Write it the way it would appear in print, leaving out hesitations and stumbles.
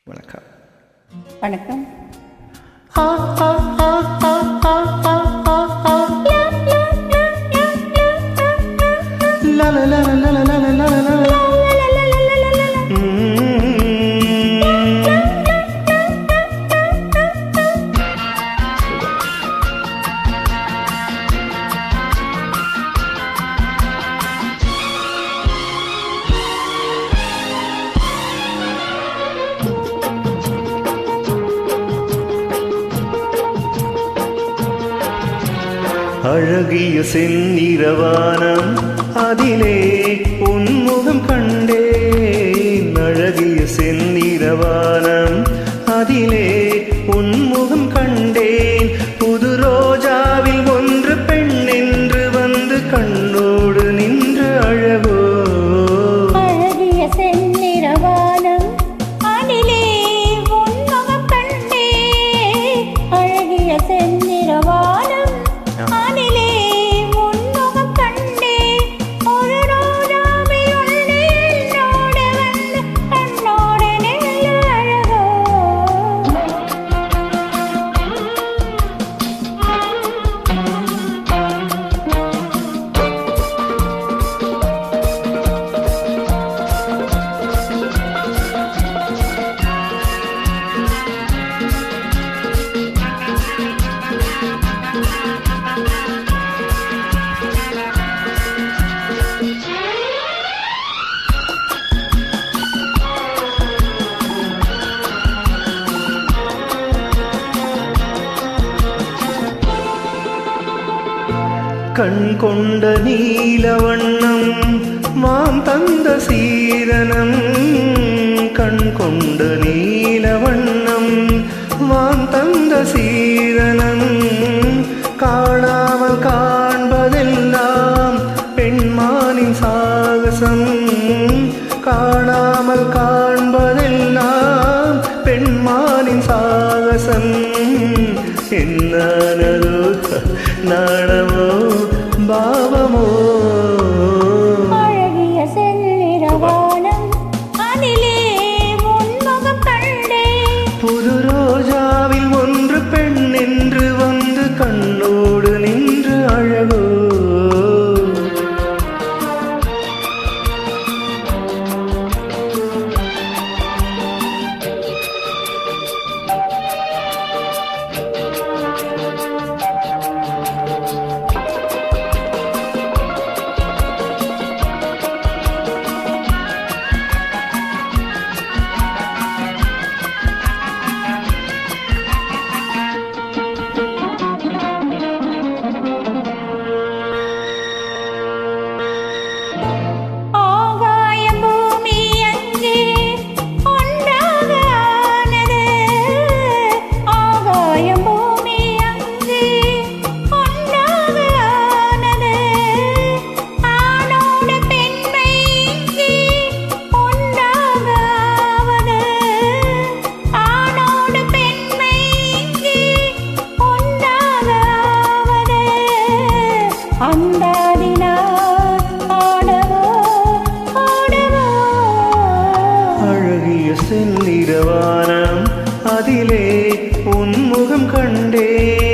வணக்கம். வணக்கம். அழகிய செந்நிறவானம் அதிலே உன்முகம் கண்டேன். அழகிய செந்நிறவானம் அதிலே உன்முகம் கண்டேன். புது ரோஜாவில் ஒன்று பெண் என்று வந்து கண்ணோடு நின்று அழகோ. அழகிய செந்நிறவானம் அதிலே உன்முகம் கண்டேன். அழகிய செந்நிறவானம் கண் கொண்ட நீலவண்ணம் மாம் தந்த சீதனம். கண் கொண்ட நீலவண்ணம் மாம் தந்த சீதனம். காணாமல் காண்பதெல்லாம் பெண்மானின் சாகசம். காணாமல் காண்பதெல்லாம் பெண்மானின் சாகசம். என்னோ நாணமோ பாவமோ. அழகிய செந்நிறவானம் அதிலே உன்முகம் கண்டேன். புது ரோஜாவில் ஒன்று பெண் என்று வந்து கண்ணோடு நின்று அழகோ. அழகிய செந்நிறவானம் அதிலே உன்முகம் கண்டேன்.